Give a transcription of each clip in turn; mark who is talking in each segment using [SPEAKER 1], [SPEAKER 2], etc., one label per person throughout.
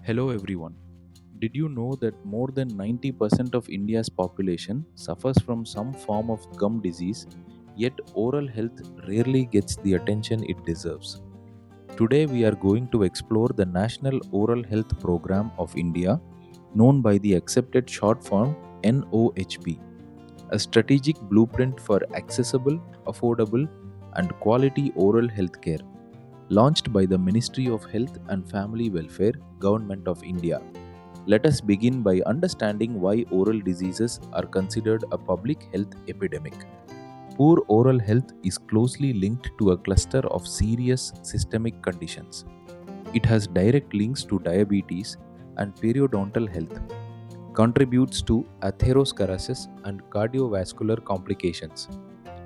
[SPEAKER 1] Hello everyone. Did you know that more than 90% of India's population suffers from some form of gum disease, yet oral health rarely gets the attention it deserves? Today we are going to explore the National Oral Health Program of India, known by the accepted short form NOHP, a strategic blueprint for accessible, affordable, and quality oral health care, launched by the Ministry of Health and Family Welfare, Government of India. Let us begin by understanding why oral diseases are considered a public health epidemic. Poor oral health is closely linked to a cluster of serious systemic conditions. It has direct links to diabetes and periodontal health, contributes to atherosclerosis and cardiovascular complications,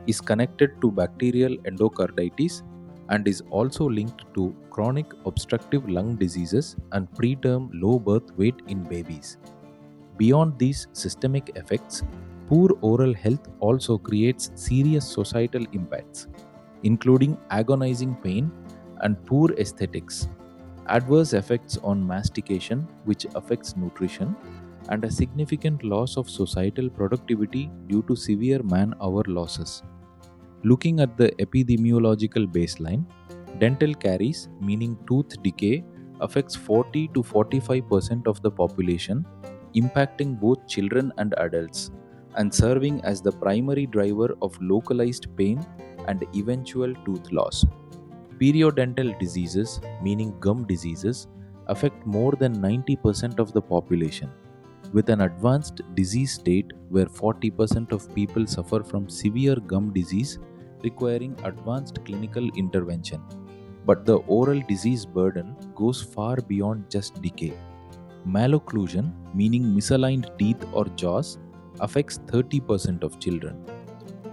[SPEAKER 1] is connected to bacterial endocarditis, and is also linked to chronic obstructive lung diseases and preterm low birth weight in babies. Beyond these systemic effects, poor oral health also creates serious societal impacts, including agonizing pain and poor aesthetics, adverse effects on mastication, which affects nutrition, and a significant loss of societal productivity due to severe man-hour losses. Looking at the epidemiological baseline, dental caries, meaning tooth decay, affects 40 to 45% of the population, impacting both children and adults, and serving as the primary driver of localized pain and eventual tooth loss. Periodontal diseases, meaning gum diseases, affect more than 90% of the population, with an advanced disease state where 40% of people suffer from severe gum disease requiring advanced clinical intervention. But the oral disease burden goes far beyond just decay. Malocclusion, meaning misaligned teeth or jaws, affects 30% of children.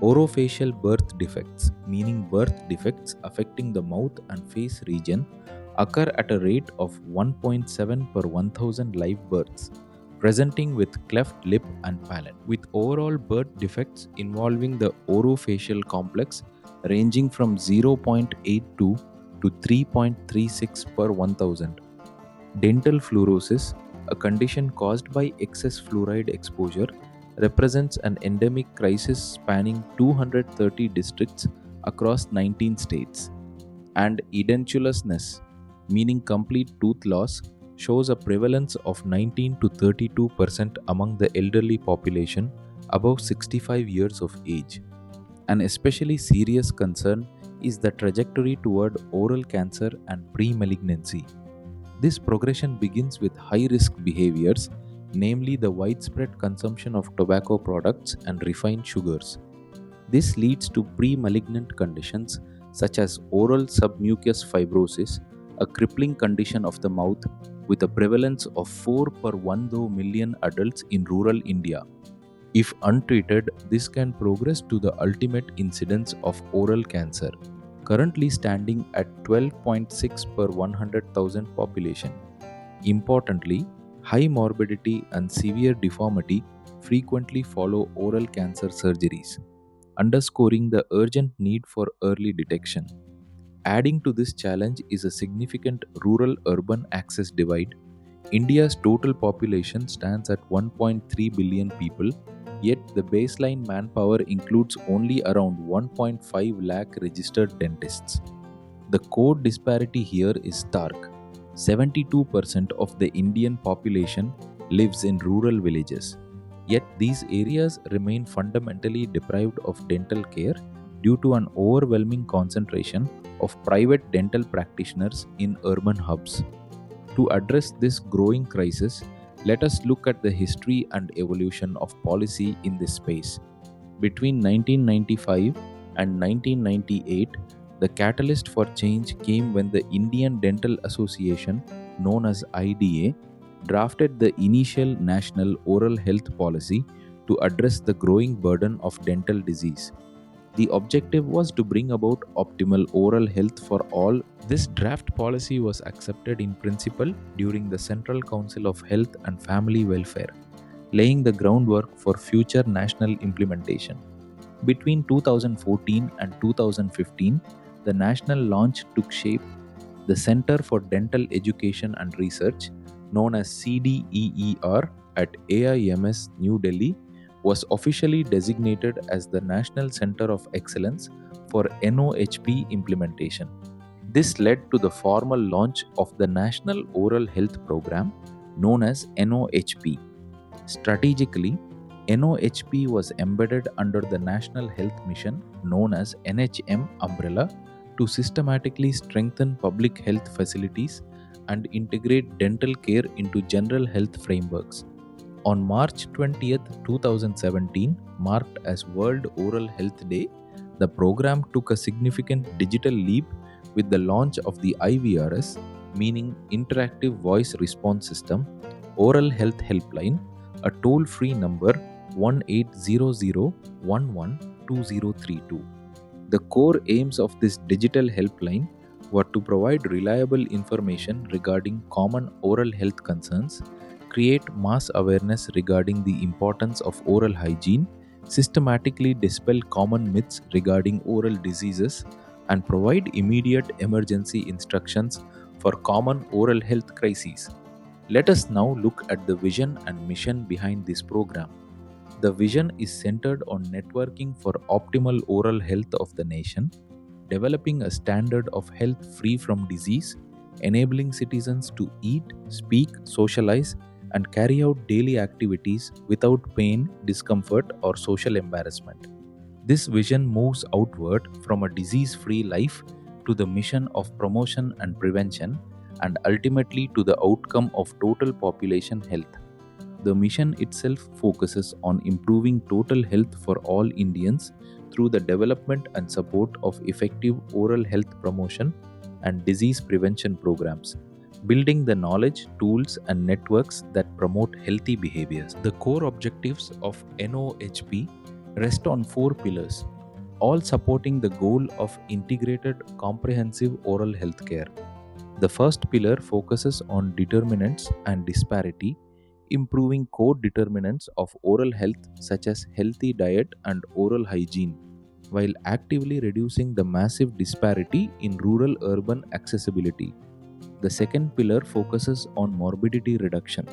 [SPEAKER 1] Orofacial birth defects, meaning birth defects affecting the mouth and face region, occur at a rate of 1.7 per 1000 live births, presenting with cleft lip and palate, with overall birth defects involving the orofacial complex ranging from 0.82 to 3.36 per 1000. Dental fluorosis, a condition caused by excess fluoride exposure, represents an endemic crisis spanning 230 districts across 19 states. And edentulousness, meaning complete tooth loss, shows a prevalence of 19 to 32% among the elderly population above 65 years of age. An especially serious concern is the trajectory toward oral cancer and pre-malignancy. This progression begins with high-risk behaviors, namely the widespread consumption of tobacco products and refined sugars. This leads to pre-malignant conditions such as oral submucous fibrosis, a crippling condition of the mouth with a prevalence of 4 per 1 million adults in rural India. If untreated, this can progress to the ultimate incidence of oral cancer, currently standing at 12.6 per 100,000 population. Importantly, high morbidity and severe deformity frequently follow oral cancer surgeries, underscoring the urgent need for early detection. Adding to this challenge is a significant rural-urban access divide. India's total population stands at 1.3 billion people, yet the baseline manpower includes only around 1.5 lakh registered dentists. The code disparity here is stark. 72% of the Indian population lives in rural villages, yet these areas remain fundamentally deprived of dental care due to an overwhelming concentration of private dental practitioners in urban hubs. To address this growing crisis, let us look at the history and evolution of policy in this space. Between 1995 and 1998, the catalyst for change came when the Indian Dental Association, known as IDA, drafted the initial National Oral Health Policy to address the growing burden of dental disease. The objective was to bring about optimal oral health for all. This draft policy was accepted in principle during the Central Council of Health and Family Welfare, laying the groundwork for future national implementation. Between 2014 and 2015, the national launch took shape. The Center for Dental Education and Research, known as CDEER, at AIMS New Delhi was officially designated as the National Center of Excellence for NOHP implementation. This led to the formal launch of the National Oral Health Program known as NOHP. Strategically, NOHP was embedded under the National Health Mission known as NHM umbrella to systematically strengthen public health facilities and integrate dental care into general health frameworks. On March 20th, 2017, marked as World Oral Health Day, the program took a significant digital leap with the launch of the IVRS, meaning Interactive Voice Response System, Oral Health Helpline, a toll-free number 1800 112032. The core aims of this digital helpline were to provide reliable information regarding common oral health concerns, create mass awareness regarding the importance of oral hygiene, systematically dispel common myths regarding oral diseases, and provide immediate emergency instructions for common oral health crises. Let us now look at the vision and mission behind this program. The vision is centered on networking for optimal oral health of the nation, developing a standard of health free from disease, enabling citizens to eat, speak, socialize, and carry out daily activities without pain, discomfort, or social embarrassment. This vision moves outward from a disease free life to the mission of promotion and prevention, and ultimately to the outcome of total population health. The mission itself focuses on improving total health for all Indians through the development and support of effective oral health promotion and disease prevention programs, building the knowledge, tools, and networks that promote healthy behaviors. The core objectives of NOHP rest on four pillars, all supporting the goal of integrated, comprehensive oral health care. The first pillar focuses on determinants and disparity, improving core determinants of oral health such as healthy diet and oral hygiene, while actively reducing the massive disparity in rural-urban accessibility. The second pillar focuses on morbidity reduction,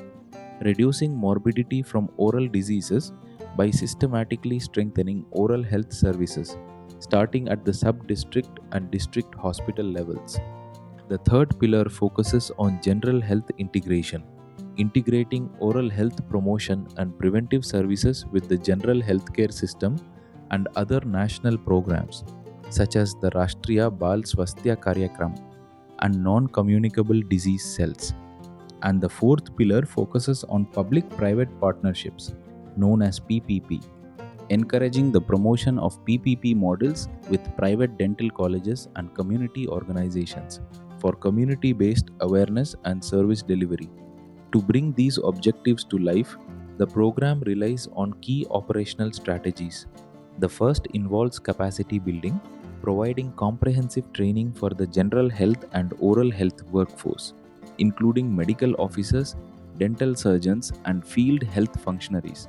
[SPEAKER 1] reducing morbidity from oral diseases by systematically strengthening oral health services, starting at the sub-district and district hospital levels. The third pillar focuses on general health integration, integrating oral health promotion and preventive services with the general healthcare system and other national programs, such as the Rashtriya Bal Swasthya Karyakram and non-communicable disease cells. And the fourth pillar focuses on public-private partnerships, known as PPP, encouraging the promotion of PPP models with private dental colleges and community organizations for community-based awareness and service delivery. To bring these objectives to life, the program relies on key operational strategies. The first involves capacity building, providing comprehensive training for the general health and oral health workforce, including medical officers, dental surgeons, and field health functionaries.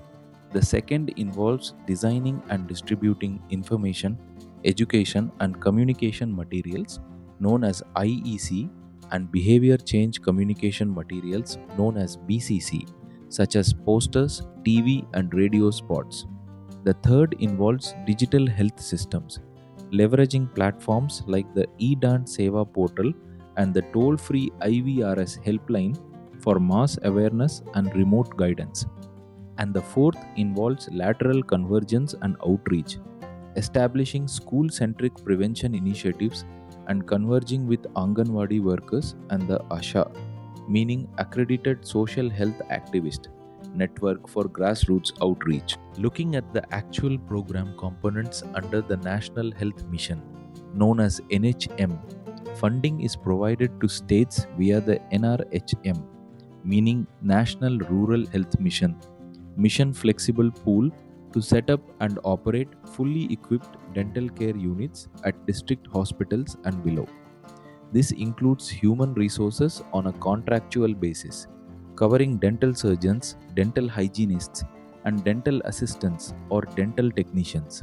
[SPEAKER 1] The second involves designing and distributing information, education, and communication materials known as IEC and behavior change communication materials known as BCC, such as posters, TV, and radio spots. The third involves digital health systems, leveraging platforms like the eDantSeva portal and the toll-free IVRS helpline for mass awareness and remote guidance. And the fourth involves lateral convergence and outreach, establishing school-centric prevention initiatives and converging with Anganwadi workers and the ASHA, meaning Accredited Social Health Activist, network for grassroots outreach. Looking at the actual program components under the National Health Mission, known as NHM, funding is provided to states via the NRHM, meaning National Rural Health Mission Flexible Pool, to set up and operate fully equipped dental care units at district hospitals and below. This includes human resources on a contractual basis, covering dental surgeons, dental hygienists, and dental assistants or dental technicians.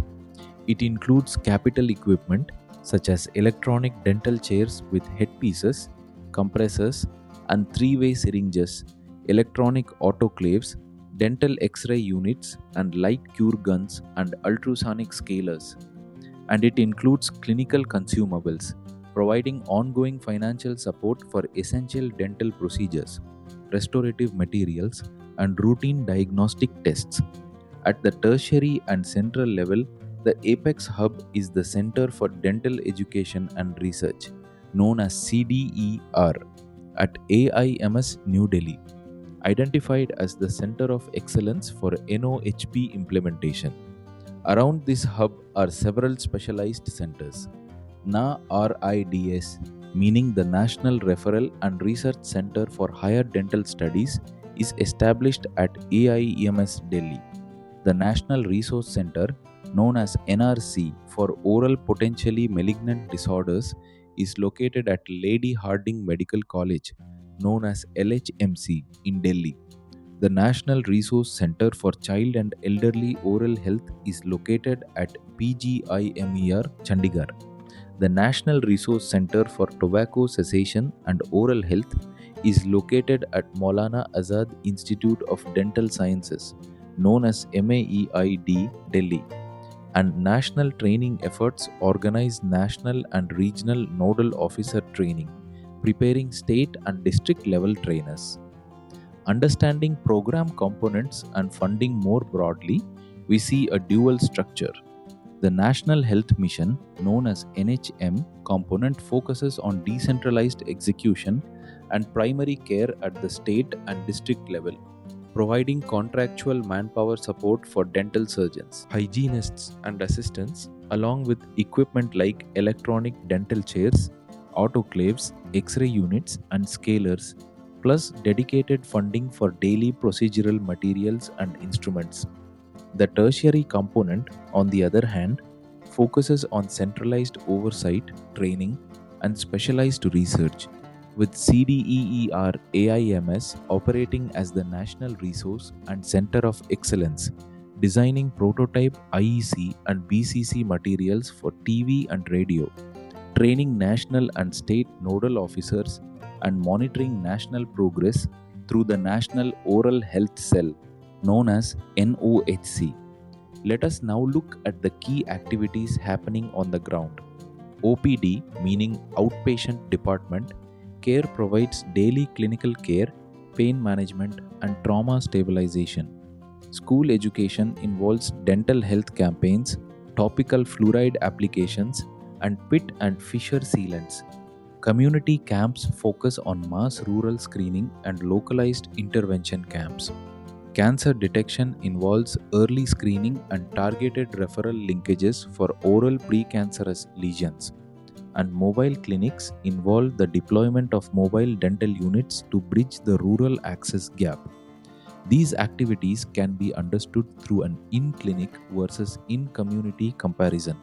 [SPEAKER 1] It includes capital equipment such as electronic dental chairs with headpieces, compressors, and three-way syringes, electronic autoclaves, dental X-ray units, and light cure guns and ultrasonic scalers. And it includes clinical consumables, providing ongoing financial support for essential dental procedures, restorative materials, and routine diagnostic tests. At the tertiary and central level, the Apex Hub is the Center for Dental Education and Research, known as CDER, at AIMS New Delhi, identified as the Center of Excellence for NOHP implementation. Around this hub are several specialized centers. NARIDS, meaning the National Referral and Research Center for Higher Dental Studies, is established at AIMS Delhi. The National Resource Center, known as NRC for Oral Potentially Malignant Disorders, is located at Lady Hardinge Medical College, known as LHMC, in Delhi. The National Resource Center for Child and Elderly Oral Health is located at PGIMER, Chandigarh. The National Resource Center for Tobacco Cessation and Oral Health is located at Maulana Azad Institute of Dental Sciences, known as MAEID, Delhi. And national training efforts organize national and regional nodal officer training, preparing state and district level trainers. Understanding program components and funding more broadly, we see a dual structure. The National Health Mission, known as NHM component, focuses on decentralized execution and primary care at the state and district level, providing contractual manpower support for dental surgeons, hygienists, and assistants, along with equipment like electronic dental chairs, autoclaves, X-ray units, and scalers, plus dedicated funding for daily procedural materials and instruments. The tertiary component, on the other hand, focuses on centralized oversight, training, and specialized research, with CDER AIMS operating as the National Resource and Center of Excellence, designing prototype IEC and BCC materials for TV and radio, training national and state nodal officers, and monitoring national progress through the National Oral Health Cell, known as NOHC. Let us now look at the key activities happening on the ground. OPD, meaning Outpatient Department, care provides daily clinical care, pain management, and trauma stabilization. School education involves dental health campaigns, topical fluoride applications, and pit and fissure sealants. Community camps focus on mass rural screening and localized intervention camps. Cancer detection involves early screening and targeted referral linkages for oral precancerous lesions. And mobile clinics involve the deployment of mobile dental units to bridge the rural access gap. These activities can be understood through an in-clinic versus in-community comparison.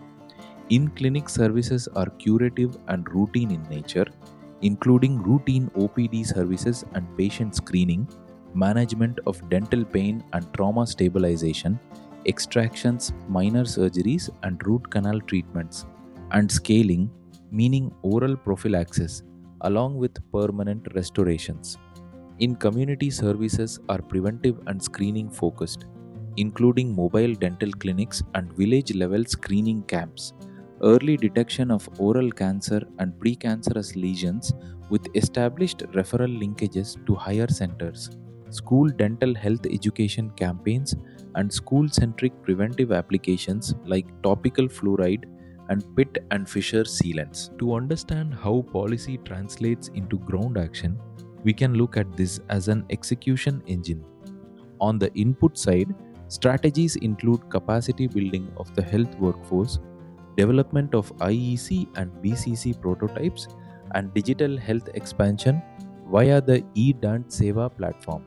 [SPEAKER 1] In-clinic services are curative and routine in nature, including routine OPD services and patient screening, management of dental pain and trauma stabilization, extractions, minor surgeries, and root canal treatments, and scaling, meaning oral prophylaxis, along with permanent restorations. In community services are preventive and screening focused, including mobile dental clinics and village level screening camps, early detection of oral cancer and precancerous lesions with established referral linkages to higher centers, school dental health education campaigns, and school-centric preventive applications like topical fluoride and pit and fissure sealants. To understand how policy translates into ground action, we can look at this as an execution engine. On the input side, strategies include capacity building of the health workforce, development of IEC and BCC prototypes, and digital health expansion via the eDantSeva platform.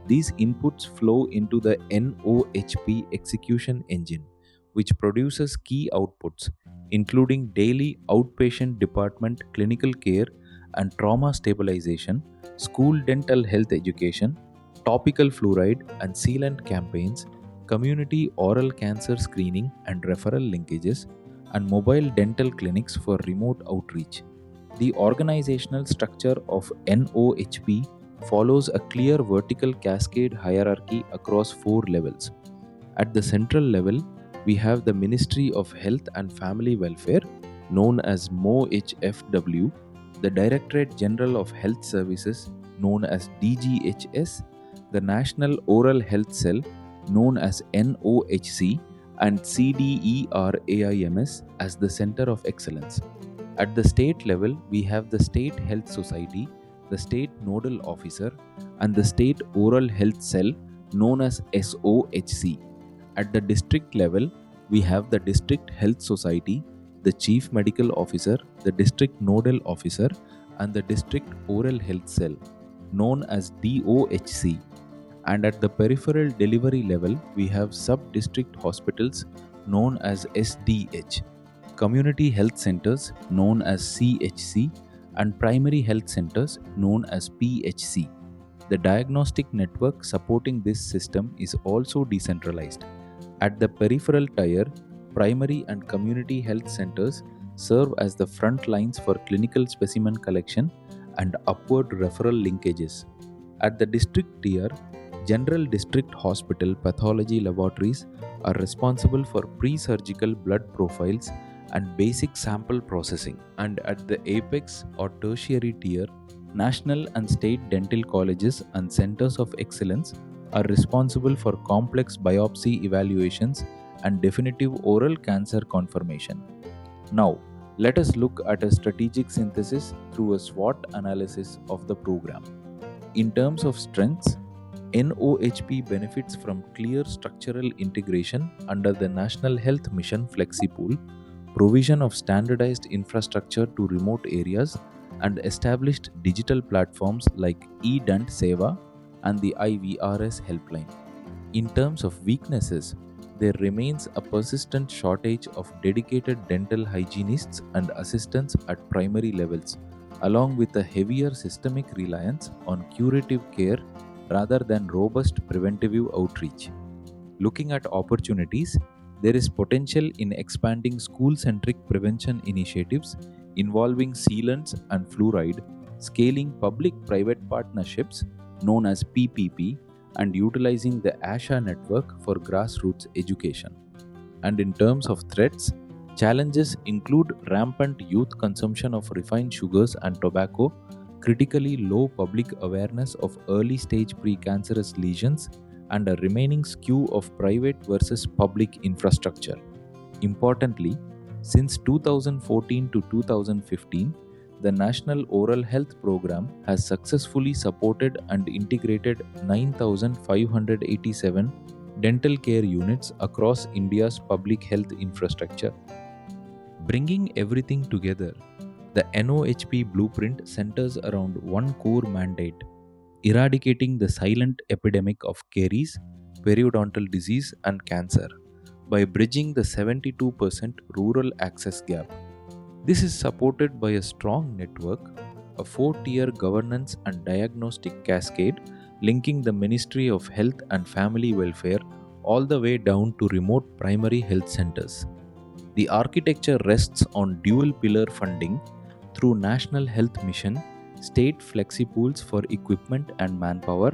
[SPEAKER 1] These inputs flow into the NOHP execution engine, which produces key outputs, including daily outpatient department clinical care and trauma stabilization, school dental health education, topical fluoride and sealant campaigns, community oral cancer screening and referral linkages, and mobile dental clinics for remote outreach. The organizational structure of NOHP follows a clear vertical cascade hierarchy across 4 levels. At the central level, we have the Ministry of Health and Family Welfare, known as MOHFW, the Directorate General of Health Services, known as DGHS, the National Oral Health Cell, known as NOHC, and CDERAIMS as the Center of Excellence. At the state level, we have the State Health Society, the State Nodal Officer, and the State Oral Health Cell, known as SOHC. At the district level, we have the District Health Society, the Chief Medical Officer, the District Nodal Officer, and the District Oral Health Cell, known as DOHC. And at the peripheral delivery level, we have sub-district hospitals known as SDH, community health centers known as CHC, and primary health centers known as PHC. The diagnostic network supporting this system is also decentralized. At the peripheral tier, primary and community health centers serve as the front lines for clinical specimen collection and upward referral linkages. At the district tier, General District Hospital pathology laboratories are responsible for pre-surgical blood profiles and basic sample processing. And at the apex or tertiary tier, national and state dental colleges and centers of excellence are responsible for complex biopsy evaluations and definitive oral cancer confirmation. Now, let us look at a strategic synthesis through a SWOT analysis of the program. In terms of strengths, NOHP benefits from clear structural integration under the National Health Mission FlexiPool, provision of standardized infrastructure to remote areas, and established digital platforms like eDantSeva and the IVRS Helpline. In terms of weaknesses, there remains a persistent shortage of dedicated dental hygienists and assistants at primary levels, along with a heavier systemic reliance on curative care rather than robust preventative outreach. Looking at opportunities, there is potential in expanding school-centric prevention initiatives involving sealants and fluoride, scaling public-private partnerships known as PPP, and utilizing the ASHA network for grassroots education. And in terms of threats, challenges include rampant youth consumption of refined sugars and tobacco, critically low public awareness of early-stage precancerous lesions, and a remaining skew of private versus public infrastructure. Importantly, since 2014 to 2015, the National Oral Health Program has successfully supported and integrated 9,587 dental care units across India's public health infrastructure. Bringing everything together, the NOHP blueprint centers around one core mandate: eradicating the silent epidemic of caries, periodontal disease, and cancer by bridging the 72% rural access gap. This is supported by a strong network, a 4-tier governance and diagnostic cascade linking the Ministry of Health and Family Welfare all the way down to remote primary health centers. The architecture rests on dual-pillar funding through National Health Mission, state flexipools for equipment and manpower,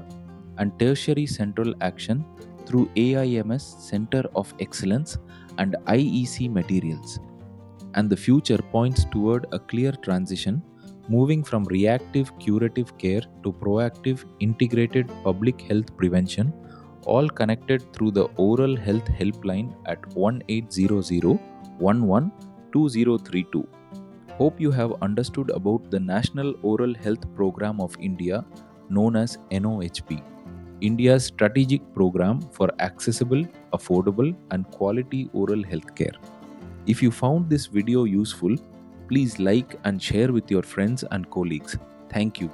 [SPEAKER 1] and tertiary central action through AIMS Center of Excellence and IEC materials. And the future points toward a clear transition, moving from reactive curative care to proactive integrated public health prevention, all connected through the Oral Health Helpline at 1800-11-2032. Hope you have understood about the National Oral Health Program of India, known as NOHP, India's strategic program for accessible, affordable, and quality oral health care. If you found this video useful, please like and share with your friends and colleagues. Thank you.